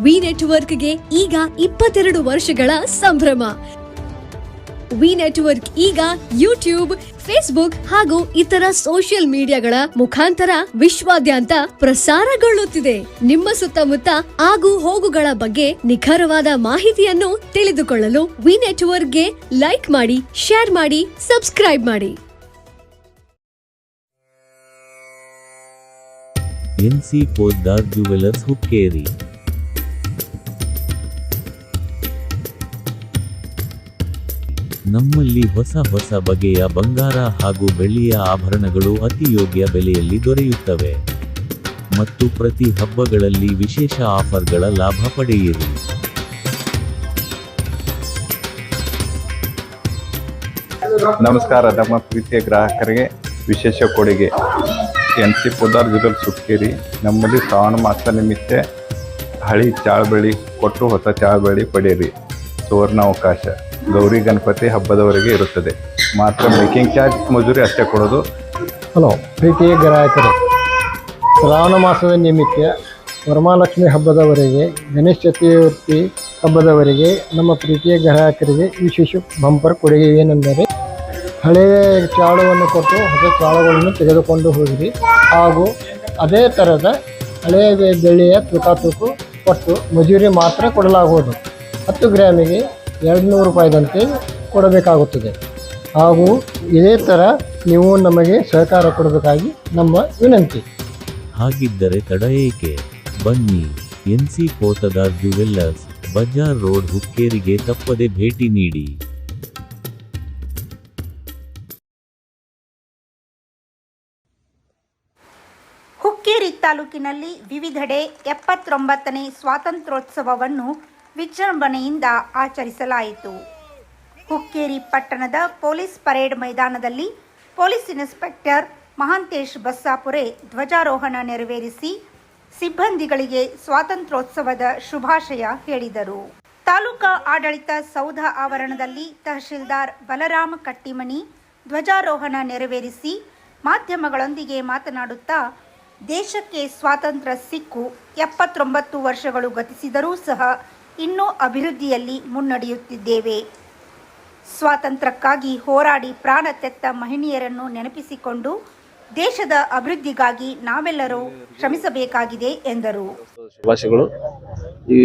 V ನೆಟ್ವರ್ಕ್ಗೆ ಈಗ 22 ವರ್ಷಗಳ ಸಂಭ್ರಮ. ವಿ ನೆಟ್ವರ್ಕ್ ಈಗ ಯೂಟ್ಯೂಬ್, ಫೇಸ್ಬುಕ್ ಹಾಗೂ ಇತರ ಸೋಷಿಯಲ್ ಮೀಡಿಯಾಗಳ ಮುಖಾಂತರ ವಿಶ್ವಾದ್ಯಂತ ಪ್ರಸಾರಗೊಳ್ಳುತ್ತಿದೆ. ನಿಮ್ಮ ಸುತ್ತಮುತ್ತ ಆಗು ಹೋಗುಗಳ ಬಗ್ಗೆ ನಿಖರವಾದ ಮಾಹಿತಿಯನ್ನು ತಿಳಿದುಕೊಳ್ಳಲು ವಿ ನೆಟ್ವರ್ಕ್ಗೆ ಲೈಕ್ ಮಾಡಿ, ಶೇರ್ ಮಾಡಿ, ಸಬ್ಸ್ಕ್ರೈಬ್ ಮಾಡಿ. NC Poddar jewellers Hukkeri. ನಮ್ಮಲ್ಲಿ ಹೊಸ ಬಗೆಯ ಬಂಗಾರ ಹಾಗೂ ಬೆಳ್ಳಿಯ ಆಭರಣಗಳು ಅತಿ ಯೋಗ್ಯ ಬೆಲೆಯಲ್ಲಿ ದೊರೆಯುತ್ತವೆ ಮತ್ತು ಪ್ರತಿ ಹಬ್ಬಗಳಲ್ಲಿ ವಿಶೇಷ ಆಫರ್ಗಳ ಲಾಭ ಪಡೆಯಿರಿ. ನಮಸ್ಕಾರ. ನಮ್ಮ ಪ್ರೀತಿಯ ಗ್ರಾಹಕರಿಗೆ ವಿಶೇಷ ಕೊಡುಗೆ ಎನ್ಸಿ ಪೋದ್ದಾರ್ ಜ್ಯುವೆಲರ್ಸ್ ಹುಕ್ಕೇರಿ. ನಮ್ಮಲ್ಲಿ ಶ್ರಾವಣ ಮಾಸ ನಿಮಿತ್ತ ಹಳಿ ಚಾಳಬೆಳ್ಳಿ ಕೊಟ್ಟು ಹೊಸ ಚಾಳಬೆಳ್ಳಿ ಪಡೆಯಿರಿ. ಸುವರ್ಣಾವಕಾಶ ಗೌರಿ ಗಣಪತಿ ಹಬ್ಬದವರೆಗೆ ಇರುತ್ತದೆ. ಮಾತ್ರ ಮೇಕಿಂಗ್ ಚಾರ್ಜ್ ಮಜೂರಿ ಅಷ್ಟೇ ಕೊಡೋದು. ಹಲೋ ಪ್ರೀತಿಯ ಗ್ರಾಹಕರೇ, ಶ್ರಾವಣ ಮಾಸದ ನಿಮಿತ್ತ ವರಮಹಾಲಕ್ಷ್ಮಿ ಹಬ್ಬದವರೆಗೆ, ಗಣೇಶ ಚತುರ್ಥಿ ಹಬ್ಬದವರೆಗೆ ನಮ್ಮ ಪ್ರೀತಿಯ ಗ್ರಾಹಕರಿಗೆ ವಿಶೇಷ ಬಂಪರ್ ಕೊಡುಗೆ ಏನೆಂದರೆ, ಹಳೆಯ ಚಾಳವನ್ನು ಕೊಟ್ಟು ಹೊಸ ಚಾಳಗಳನ್ನು ತೆಗೆದುಕೊಂಡು ಹೋಗಿರಿ ಹಾಗೂ ಅದೇ ಥರದ ಹಳೆಯ ಬೆಳ್ಳಿಯ ತೂಕು ಕೊಟ್ಟು ಮಜೂರಿ ಮಾತ್ರ ಕೊಡಲಾಗುವುದು. 10 ಗ್ರಾಮಿಗೆ 200 ರೂಪಾಯಿದಂತೆ ಕೊಡಬೇಕಾಗುತ್ತದೆ. ಹಾಗೂ ಇದೇ ಥರ ನೀವು ನಮಗೆ ಸಹಕಾರ ಕೊಡಬೇಕಾಗಿ ನಮ್ಮ ವಿನಂತಿ. ಹಾಗಿದ್ದರೆ ತಡ ಏಕೆ? ಬನ್ನಿ, NC Poddar jewellers, Bazar road, ಹುಕ್ಕೇರಿಗೆ ತಪ್ಪದೆ ಭೇಟಿ ನೀಡಿ. ಹುಕ್ಕೇರಿ ತಾಲೂಕಿನಲ್ಲಿ ವಿವಿಧೆಡೆ 79ನೇ ಸ್ವಾತಂತ್ರ್ಯೋತ್ಸವವನ್ನು ವಿಜೃಂಭಣೆಯಿಂದ ಆಚರಿಸಲಾಯಿತು. ಹುಕ್ಕೇರಿ ಪಟ್ಟಣದ ಪೊಲೀಸ್ ಪರೇಡ್ ಮೈದಾನದಲ್ಲಿ ಪೊಲೀಸ್ ಇನ್ಸ್ಪೆಕ್ಟರ್ ಮಹಾಂತೇಶ್ ಬಸ್ಸಾಪುರೆ ಧ್ವಜಾರೋಹಣ ನೆರವೇರಿಸಿ ಸಿಬ್ಬಂದಿಗಳಿಗೆ ಸ್ವಾತಂತ್ರ್ಯೋತ್ಸವದ ಶುಭಾಶಯ ಹೇಳಿದರು. ತಾಲೂಕಾ ಆಡಳಿತ ಸೌಧ ಆವರಣದಲ್ಲಿ ತಹಶೀಲ್ದಾರ್ ಬಲರಾಮ ಕಟ್ಟಿಮನಿ ಧ್ವಜಾರೋಹಣ ನೆರವೇರಿಸಿ ಮಾಧ್ಯಮಗಳೊಂದಿಗೆ ಮಾತನಾಡುತ್ತಾ, ದೇಶಕ್ಕೆ ಸ್ವಾತಂತ್ರ್ಯ ಸಿಕ್ಕು 79 ವರ್ಷಗಳು ಗತಿಸಿದರೂ ಸಹ ಇನ್ನೂ ಅಭಿವೃದ್ಧಿಯಲ್ಲಿ ಮುನ್ನಡೆಯುತ್ತಿದ್ದೇವೆ. ಸ್ವಾತಂತ್ರ್ಯಕ್ಕಾಗಿ ಹೋರಾಡಿ ಪ್ರಾಣ ತೆತ್ತ ಮಹಿಳೆಯರನ್ನು ನೆನಪಿಸಿಕೊಂಡು ದೇಶದ ಅಭಿವೃದ್ಧಿಗಾಗಿ ನಾವೆಲ್ಲರೂ ಶ್ರಮಿಸಬೇಕಾಗಿದೆ ಎಂದರು. ಶುಭಾಶಯಗಳು. ಈ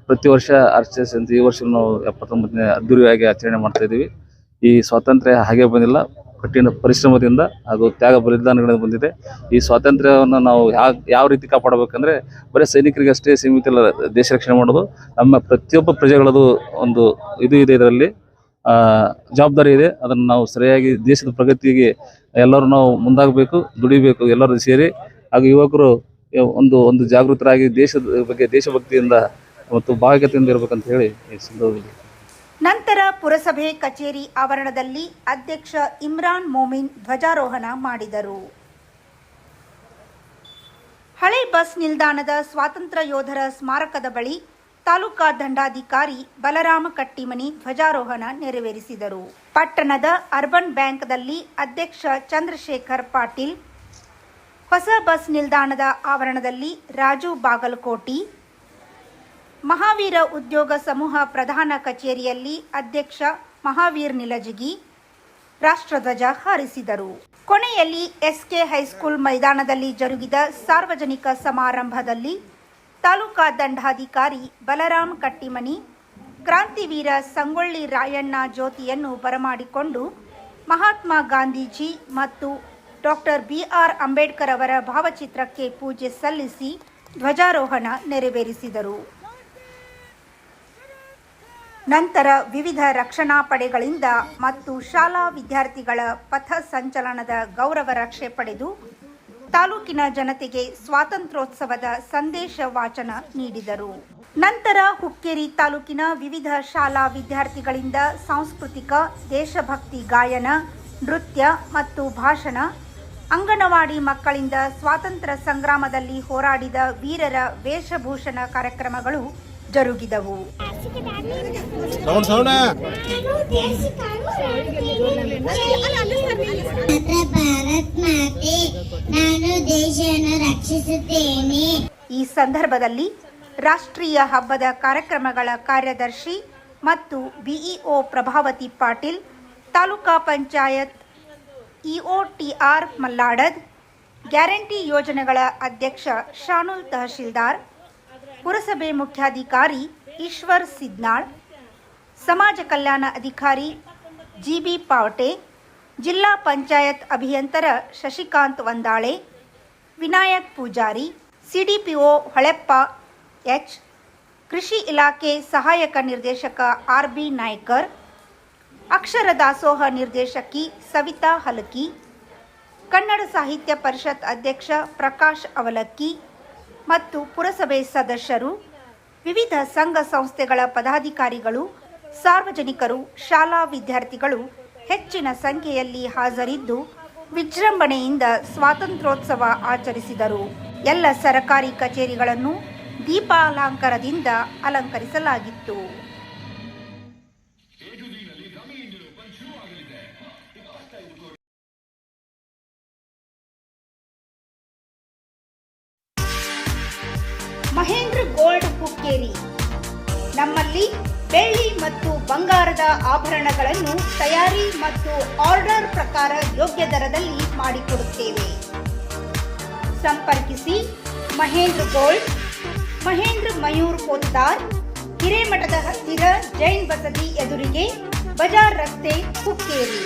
ಪ್ರತಿ ವರ್ಷ ಆಚರಿಸಿದಂತೆ ಈ ವರ್ಷ ನಾವು 79ನೇ ಅದ್ದೂರಿಯಾಗಿ ಆಚರಣೆ ಮಾಡ್ತಾ ಇದ್ದೀವಿ. ಈ ಸ್ವಾತಂತ್ರ್ಯ ಹಾಗೆ ಬಂದಿಲ್ಲ, ಕಠಿಣ ಪರಿಶ್ರಮದಿಂದ ಹಾಗೂ ತ್ಯಾಗ ಬಲಿದಾನಗಳಿಂದ ಬಂದಿದೆ. ಈ ಸ್ವಾತಂತ್ರ್ಯವನ್ನು ನಾವು ಯಾವ ರೀತಿ ಕಾಪಾಡಬೇಕಂದ್ರೆ, ಬರೀ ಸೈನಿಕರಿಗೆ ಅಷ್ಟೇ ಸೀಮಿತ ಇಲ್ಲ, ದೇಶ ರಕ್ಷಣೆ ಮಾಡೋದು ನಮ್ಮ ಪ್ರತಿಯೊಬ್ಬ ಪ್ರಜೆಗಳದು ಒಂದು ಇದೆ. ಇದರಲ್ಲಿ ಜವಾಬ್ದಾರಿ ಇದೆ. ಅದನ್ನು ನಾವು ಸರಿಯಾಗಿ ದೇಶದ ಪ್ರಗತಿಗೆ ಎಲ್ಲರೂ ನಾವು ಮುಂದಾಗಬೇಕು, ದುಡಿಬೇಕು, ಎಲ್ಲರೂ ಸೇರಿ. ಹಾಗೂ ಯುವಕರು ಒಂದು ಜಾಗೃತರಾಗಿ ದೇಶದ ಬಗ್ಗೆ ದೇಶಭಕ್ತಿಯಿಂದ ಮತ್ತು ಭಾವೈಕ್ಯತೆಯಿಂದ ಇರಬೇಕಂತ ಹೇಳಿ ಈ ಸಂದರ್ಭದಲ್ಲಿ. ನಂತರ ಪುರಸಭೆ ಕಚೇರಿ ಆವರಣದಲ್ಲಿ ಅಧ್ಯಕ್ಷ ಇಮ್ರಾನ್ ಮೋಮಿನ್ ಧ್ವಜಾರೋಹಣ ಮಾಡಿದರು. ಹಳೆ ಬಸ್ ನಿಲ್ದಾಣದ ಸ್ವಾತಂತ್ರ್ಯ ಯೋಧರ ಸ್ಮಾರಕದ ಬಳಿ ತಾಲೂಕಾ ದಂಡಾಧಿಕಾರಿ ಬಲರಾಮ ಕಟ್ಟಿಮನಿ ಧ್ವಜಾರೋಹಣ ನೆರವೇರಿಸಿದರು. ಪಟ್ಟಣದ ಅರ್ಬನ್ ಬ್ಯಾಂಕ್ದಲ್ಲಿ ಅಧ್ಯಕ್ಷ ಚಂದ್ರಶೇಖರ್ ಪಾಟೀಲ್, ಹೊಸ ಬಸ್ ನಿಲ್ದಾಣದ ಆವರಣದಲ್ಲಿ ರಾಜು ಬಾಗಲಕೋಟಿ, ಮಹಾವೀರ ಉದ್ಯೋಗ ಸಮೂಹ ಪ್ರಧಾನ ಕಚೇರಿಯಲ್ಲಿ ಅಧ್ಯಕ್ಷ ಮಹಾವೀರ್ ನಿಲಜಗಿ ರಾಷ್ಟ್ರಧ್ವಜ ಹಾರಿಸಿದರು. ಕೊನೆಯಲ್ಲಿ ಎಸ್ಕೆ ಹೈಸ್ಕೂಲ್ ಮೈದಾನದಲ್ಲಿ ಜರುಗಿದ ಸಾರ್ವಜನಿಕ ಸಮಾರಂಭದಲ್ಲಿ ತಾಲೂಕಾ ದಂಡಾಧಿಕಾರಿ ಬಲರಾಮ್ ಕಟ್ಟಿಮನಿ ಕ್ರಾಂತಿವೀರ ಸಂಗೊಳ್ಳಿ ರಾಯಣ್ಣ ಜ್ಯೋತಿಯನ್ನು ಬರಮಾಡಿಕೊಂಡು ಮಹಾತ್ಮ ಗಾಂಧೀಜಿ ಮತ್ತು ಡಾಕ್ಟರ್ ಬಿಆರ್ ಅಂಬೇಡ್ಕರ್ ಅವರ ಭಾವಚಿತ್ರಕ್ಕೆ ಪೂಜೆ ಸಲ್ಲಿಸಿ ಧ್ವಜಾರೋಹಣ ನೆರವೇರಿಸಿದರು. ನಂತರ ವಿವಿಧ ರಕ್ಷಣಾ ಪಡೆಗಳಿಂದ ಮತ್ತು ಶಾಲಾ ವಿದ್ಯಾರ್ಥಿಗಳ ಪಥ ಸಂಚಲನದ ಗೌರವ ರಕ್ಷೆ ಪಡೆದು ತಾಲೂಕಿನ ಜನತೆಗೆ ಸ್ವಾತಂತ್ರ್ಯೋತ್ಸವದ ಸಂದೇಶ ವಾಚನ ನೀಡಿದರು. ನಂತರ ಹುಕ್ಕೇರಿ ತಾಲೂಕಿನ ವಿವಿಧ ಶಾಲಾ ವಿದ್ಯಾರ್ಥಿಗಳಿಂದ ಸಾಂಸ್ಕೃತಿಕ, ದೇಶಭಕ್ತಿ ಗಾಯನ, ನೃತ್ಯ ಮತ್ತು ಭಾಷಣ, ಅಂಗನವಾಡಿ ಮಕ್ಕಳಿಂದ ಸ್ವಾತಂತ್ರ್ಯ ಸಂಗ್ರಾಮದಲ್ಲಿ ಹೋರಾಡಿದ ವೀರರ ವೇಷಭೂಷಣ ಕಾರ್ಯಕ್ರಮಗಳು ಜರುಗಿದವು. ಈ ಸಂದರ್ಭದಲ್ಲಿ ರಾಷ್ಟ್ರೀಯ ಹಬ್ಬದ ಕಾರ್ಯಕ್ರಮಗಳ ಕಾರ್ಯದರ್ಶಿ ಮತ್ತು BEO Prabhavati Patil, taluka panchayat EO TR Malladad, guarantee ಯೋಜನೆಗಳ ಅಧ್ಯಕ್ಷ ಶಾನುಲ್ ತಹಶೀಲ್ದಾರ್, ಪುರಸಭೆ ಮುಖ್ಯಾಧಿಕಾರಿ ಈಶ್ವರ್ ಸಿದ್ನಾಳ್, ಸಮಾಜ ಕಲ್ಯಾಣ ಅಧಿಕಾರಿ ಜಿಬಿ ಪಾವಟೆ, ಜಿಲ್ಲಾ ಪಂಚಾಯತ್ ಅಭಿಯಂತರ ಶಶಿಕಾಂತ್ ವಂದಾಳೆ, ವಿನಾಯಕ್ ಪೂಜಾರಿ, ಸಿಡಿಪಿಒ ಹೊಳೆಪ್ಪ ಎಚ್, ಕೃಷಿ ಇಲಾಖೆ ಸಹಾಯಕ ನಿರ್ದೇಶಕ ಆರ್ಬಿ ನಾಯ್ಕರ್, ಅಕ್ಷರ ದಾಸೋಹ ನಿರ್ದೇಶಕಿ ಸವಿತಾ ಹಲಕಿ, ಕನ್ನಡ ಸಾಹಿತ್ಯ ಪರಿಷತ್ ಅಧ್ಯಕ್ಷ ಪ್ರಕಾಶ್ ಅವಲಕ್ಕಿ ಮತ್ತು ಪುರಸಭೆ ಸದಸ್ಯರು, ವಿವಿಧ ಸಂಘ ಸಂಸ್ಥೆಗಳ ಪದಾಧಿಕಾರಿಗಳು, ಸಾರ್ವಜನಿಕರು, ಶಾಲಾ ವಿದ್ಯಾರ್ಥಿಗಳು ಹೆಚ್ಚಿನ ಸಂಖ್ಯೆಯಲ್ಲಿ ಹಾಜರಿದ್ದು ವಿಜೃಂಭಣೆಯಿಂದ ಸ್ವಾತಂತ್ರ್ಯೋತ್ಸವ ಆಚರಿಸಿದರು. ಎಲ್ಲ ಸರ್ಕಾರಿ ಕಚೇರಿಗಳನ್ನು ದೀಪಾಲಂಕಾರದಿಂದ ಅಲಂಕರಿಸಲಾಗಿತ್ತು. ಮಹೇಂದ್ರ ಗೋಲ್ಡ್ ಹುಕ್ಕೇರಿ. ನಮ್ಮಲ್ಲಿ ಬೆಳ್ಳಿ ಮತ್ತು ಬಂಗಾರದ ಆಭರಣಗಳನ್ನು ತಯಾರಿ ಮತ್ತು ಆರ್ಡರ್ ಪ್ರಕಾರ ಯೋಗ್ಯ ದರದಲ್ಲಿ ಮಾಡಿಕೊಡುತ್ತೇವೆ. ಸಂಪರ್ಕಿಸಿ ಮಹೇಂದ್ರ ಗೋಲ್ಡ್, ಮಹೇಂದ್ರ ಮಯೂರ್ ಪೋದ್ದಾರ್, ಹಿರೇಮಠದ ಹತ್ತಿರ ಜೈನ್ ಬಸದಿ ಎದುರಿಗೆ, ಬಜಾರ್ ರಸ್ತೆ, ಹುಕ್ಕೇರಿ.